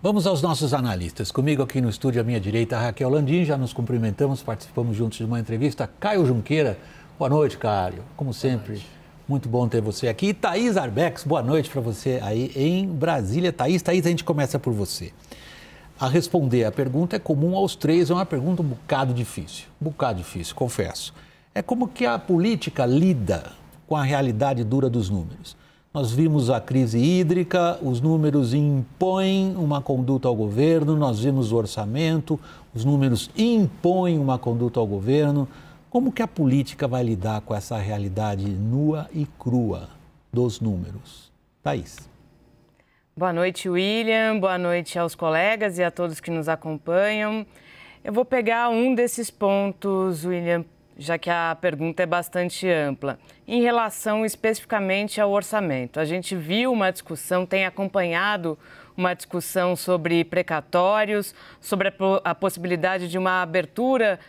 Vamos aos nossos analistas. Comigo aqui no estúdio, à minha direita, Raquel Landim. Já nos cumprimentamos, participamos juntos de uma entrevista. Caio Junqueira. Boa noite, Caio. Como sempre, muito bom ter você aqui. E Thaís Arbex, boa noite para você aí em Brasília. Thaís, a gente começa por você. A responder a pergunta é comum aos três, é uma pergunta um bocado difícil, confesso. É como que a política lida com a realidade dura dos números. Nós vimos a crise hídrica, os números impõem uma conduta ao governo, nós vimos o orçamento, os números impõem uma conduta ao governo. Como que a política vai lidar com essa realidade nua e crua dos números? Thaís. Boa noite, William. Boa noite aos colegas e a todos que nos acompanham. Eu vou pegar um desses pontos, William, já que a pergunta é bastante ampla, em relação especificamente ao orçamento. A gente viu uma discussão, tem acompanhado uma discussão sobre precatórios, sobre a possibilidade de uma abertura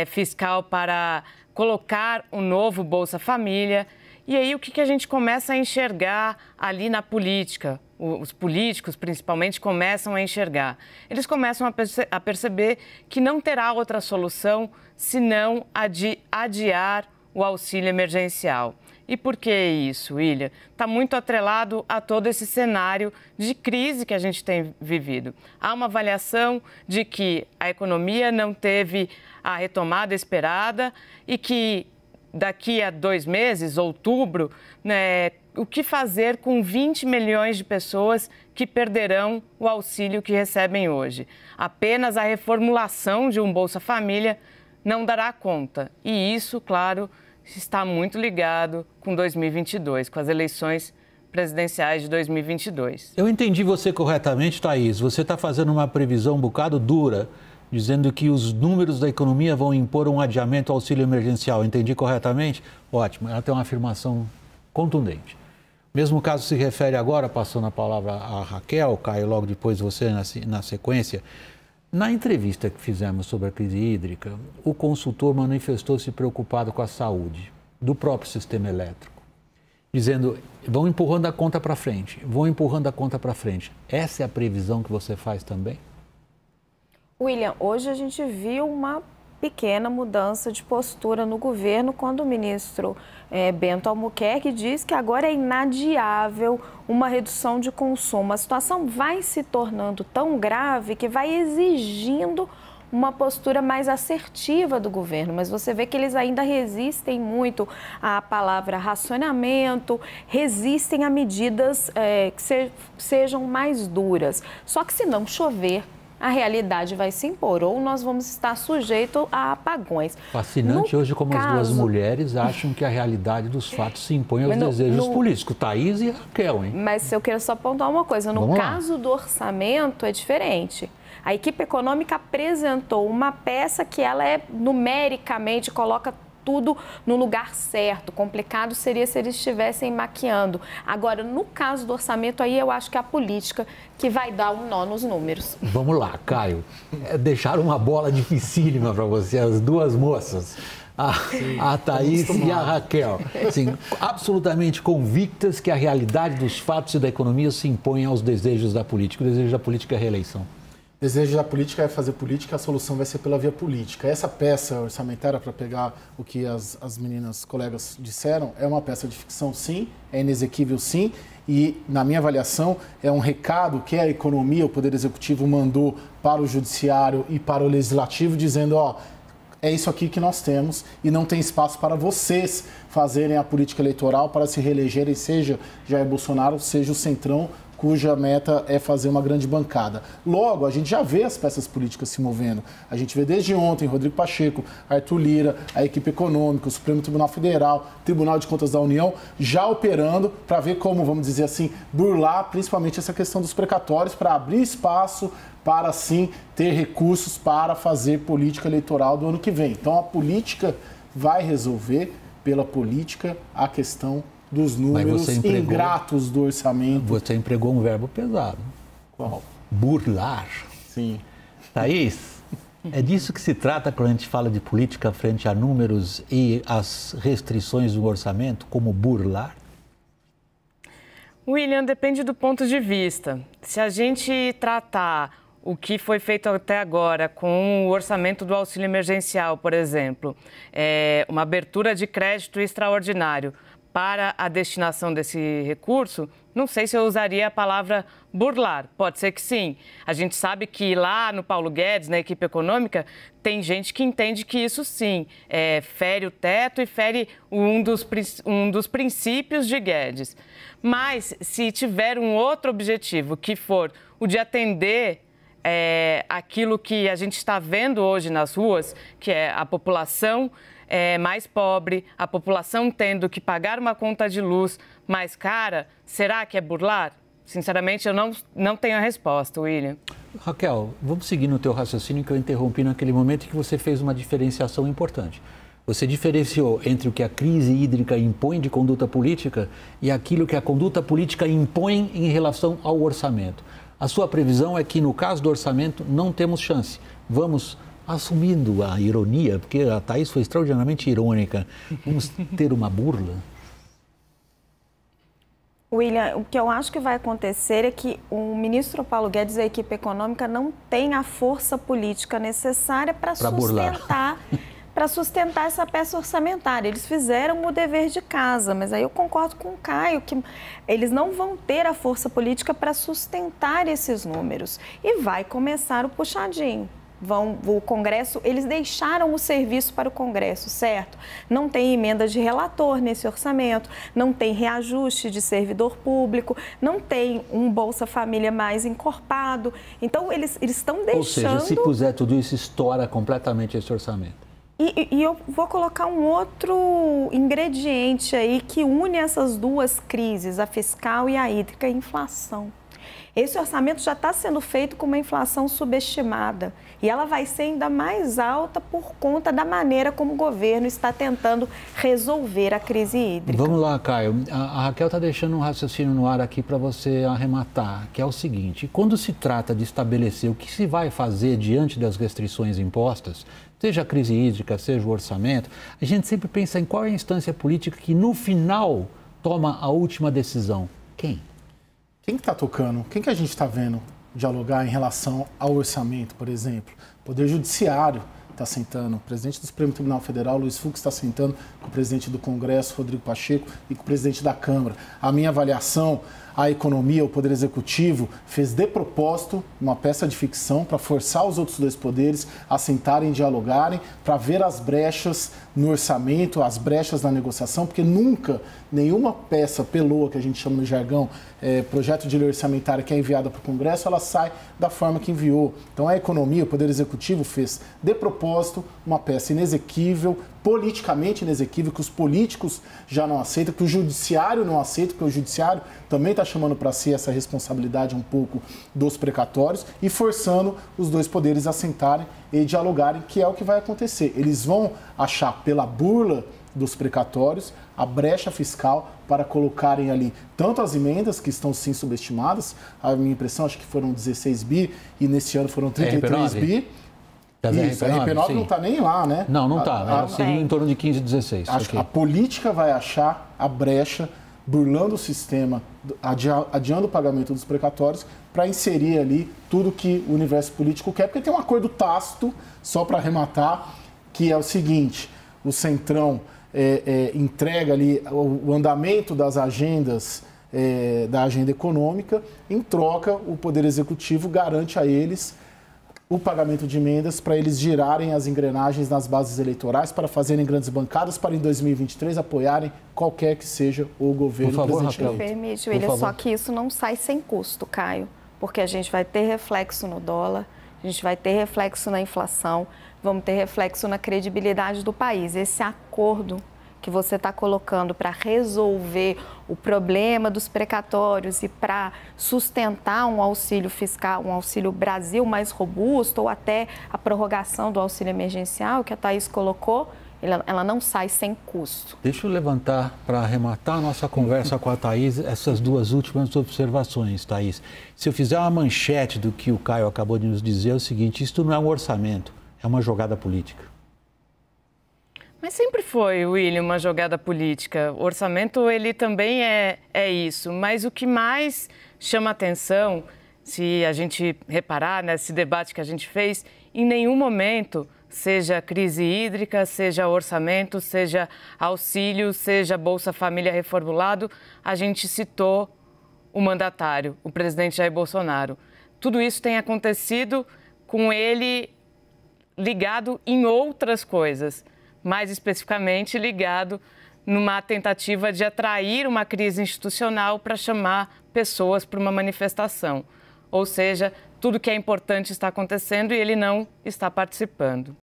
fiscal para colocar um novo Bolsa Família. E aí o que a gente começa a enxergar ali na política? Os políticos, principalmente, começam a enxergar. Eles começam a perceber que não terá outra solução senão adiar o auxílio emergencial. E por que isso, William? Está muito atrelado a todo esse cenário de crise que a gente tem vivido. Há uma avaliação de que a economia não teve a retomada esperada e que daqui a 2 meses, outubro, o que fazer com 20 milhões de pessoas que perderão o auxílio que recebem hoje? Apenas a reformulação de um Bolsa Família não dará conta. E isso, claro, está muito ligado com 2022, com as eleições presidenciais de 2022. Eu entendi você corretamente, Thaís. Você está fazendo uma previsão um bocado dura, dizendo que os números da economia vão impor um adiamento ao auxílio emergencial. Entendi corretamente? Ótimo, ela tem uma afirmação contundente. Mesmo caso se refere agora, passando a palavra a Raquel, Caio, logo depois você na sequência. Na entrevista que fizemos sobre a crise hídrica, o consultor manifestou-se preocupado com a saúde do próprio sistema elétrico, dizendo, vão empurrando a conta para frente, Essa é a previsão que você faz também? William, hoje a gente viu uma pequena mudança de postura no governo quando o ministro Bento Albuquerque diz que agora é inadiável uma redução de consumo. A situação vai se tornando tão grave que vai exigindo uma postura mais assertiva do governo, mas você vê que eles ainda resistem muito à palavra racionamento, resistem a medidas que sejam mais duras. Só que se não chover, a realidade vai se impor, ou nós vamos estar sujeitos a apagões. Fascinante hoje como as duas mulheres acham que a realidade dos fatos se impõe aos desejos políticos. Thaís e Raquel, hein? Mas eu quero só apontar uma coisa, no caso do orçamento é diferente. A equipe econômica apresentou uma peça que ela numericamente coloca tudo no lugar certo. Complicado seria se eles estivessem maquiando. Agora, no caso do orçamento, aí eu acho que é a política que vai dar um nó nos números. Vamos lá, Caio. Deixaram uma bola dificílima para você, as duas moças. A Thaís e a Raquel, assim, absolutamente convictas que a realidade dos fatos e da economia se impõe aos desejos da política. O desejo da política é a reeleição. O desejo da política é fazer política, a solução vai ser pela via política. Essa peça orçamentária, para pegar o que as meninas, colegas disseram, é uma peça de ficção, sim, é inexequível, sim, e, na minha avaliação, é um recado que a economia, o Poder Executivo mandou para o Judiciário e para o Legislativo, dizendo, é isso aqui que nós temos e não tem espaço para vocês fazerem a política eleitoral para se reelegerem, seja Jair Bolsonaro, seja o Centrão, cuja meta é fazer uma grande bancada. Logo, a gente já vê as peças políticas se movendo. A gente vê desde ontem Rodrigo Pacheco, Arthur Lira, a equipe econômica, o Supremo Tribunal Federal, Tribunal de Contas da União, já operando para ver como, vamos dizer assim, burlar principalmente essa questão dos precatórios, para abrir espaço para, sim, ter recursos para fazer política eleitoral do ano que vem. Então, a política vai resolver, pela política, a questão dos números ingratos do orçamento. Você empregou um verbo pesado. Qual? Burlar. Sim. Thaís, é disso que se trata quando a gente fala de política frente a números e as restrições do orçamento, como burlar? William, depende do ponto de vista. Se a gente tratar o que foi feito até agora com o orçamento do auxílio emergencial, por exemplo, uma abertura de crédito extraordinário para a destinação desse recurso, não sei se eu usaria a palavra burlar. Pode ser que sim. A gente sabe que lá no Paulo Guedes, na equipe econômica, tem gente que entende que isso sim fere o teto e fere um dos princípios de Guedes. Mas se tiver um outro objetivo, que for o de atender aquilo que a gente está vendo hoje nas ruas, que é a população mais pobre, a população tendo que pagar uma conta de luz mais cara, será que é burlar? Sinceramente, eu não tenho a resposta, William. Raquel, vamos seguir no teu raciocínio que eu interrompi naquele momento que você fez uma diferenciação importante. Você diferenciou entre o que a crise hídrica impõe de conduta política e aquilo que a conduta política impõe em relação ao orçamento. A sua previsão é que, no caso do orçamento, não temos chance. Vamos, assumindo a ironia, porque a Thaís foi extraordinariamente irônica, vamos ter uma burla? William, o que eu acho que vai acontecer é que o ministro Paulo Guedes e a equipe econômica não têm a força política necessária para sustentar essa peça orçamentária. Eles fizeram o dever de casa, mas aí eu concordo com o Caio que eles não vão ter a força política para sustentar esses números. E vai começar o puxadinho. O Congresso, eles deixaram o serviço para o Congresso, certo? Não tem emenda de relator nesse orçamento, não tem reajuste de servidor público, não tem um Bolsa Família mais encorpado. Então, eles estão deixando... Ou seja, se puser tudo isso, estoura completamente esse orçamento. E eu vou colocar um outro ingrediente aí que une essas duas crises, a fiscal e a hídrica, a inflação. Esse orçamento já está sendo feito com uma inflação subestimada e ela vai ser ainda mais alta por conta da maneira como o governo está tentando resolver a crise hídrica. Vamos lá, Caio. A Raquel está deixando um raciocínio no ar aqui para você arrematar, que é o seguinte: quando se trata de estabelecer o que se vai fazer diante das restrições impostas, seja a crise hídrica, seja o orçamento, a gente sempre pensa em qual é a instância política que no final toma a última decisão. Quem? Quem que está tocando? Quem que a gente está vendo dialogar em relação ao orçamento, por exemplo? O Poder Judiciário está sentando, o presidente do Supremo Tribunal Federal, Luiz Fux, está sentando com o presidente do Congresso, Rodrigo Pacheco, e com o presidente da Câmara. A minha avaliação, a economia, o Poder Executivo, fez de propósito uma peça de ficção para forçar os outros dois poderes a sentarem e dialogarem, para ver as brechas no orçamento, as brechas na negociação, porque nunca nenhuma peça peloa, que a gente chama no jargão, projeto de lei orçamentária que é enviada para o Congresso, ela sai da forma que enviou. Então a economia, o Poder Executivo fez de propósito uma peça inexequível, politicamente inexequível, que os políticos já não aceitam, que o judiciário não aceita, porque o judiciário também está chamando para si essa responsabilidade um pouco dos precatórios e forçando os dois poderes a sentarem e dialogarem, que é o que vai acontecer. Eles vão achar pela burla dos precatórios a brecha fiscal para colocarem ali tanto as emendas, que estão sim subestimadas, a minha impressão, acho que foram 16 bi e neste ano foram 33 bi. Isso, a RP9 não está nem lá, né? Não está. Seria em torno de 15, 16. Acho que a política vai achar a brecha, burlando o sistema, adiando o pagamento dos precatórios, para inserir ali tudo que o universo político quer, porque tem um acordo tácito, só para arrematar, que é o seguinte: o Centrão entrega ali o andamento das agendas, da agenda econômica, em troca o Poder Executivo garante a eles o pagamento de emendas para eles girarem as engrenagens nas bases eleitorais, para fazerem grandes bancadas, para em 2023 apoiarem qualquer que seja o governo. Por favor, presidente Raquel. Permite, William, só que isso não sai sem custo, Caio, porque a gente vai ter reflexo no dólar, a gente vai ter reflexo na inflação, vamos ter reflexo na credibilidade do país. Esse acordo que você está colocando para resolver o problema dos precatórios e para sustentar um auxílio fiscal, um auxílio Brasil mais robusto, ou até a prorrogação do auxílio emergencial que a Thaís colocou, ela não sai sem custo. Deixa eu levantar, para arrematar a nossa conversa com a Thaís, essas duas últimas observações, Thaís. Se eu fizer uma manchete do que o Caio acabou de nos dizer, é o seguinte: isto não é um orçamento, é uma jogada política. Mas sempre foi, William, uma jogada política. O orçamento, ele também é isso. Mas o que mais chama atenção, se a gente reparar nesse debate que a gente fez, em nenhum momento, seja crise hídrica, seja orçamento, seja auxílio, seja Bolsa Família reformulado, a gente citou o mandatário, o presidente Jair Bolsonaro. Tudo isso tem acontecido com ele ligado em outras coisas, mais especificamente ligado numa tentativa de atrair uma crise institucional para chamar pessoas para uma manifestação. Ou seja, tudo que é importante está acontecendo e ele não está participando.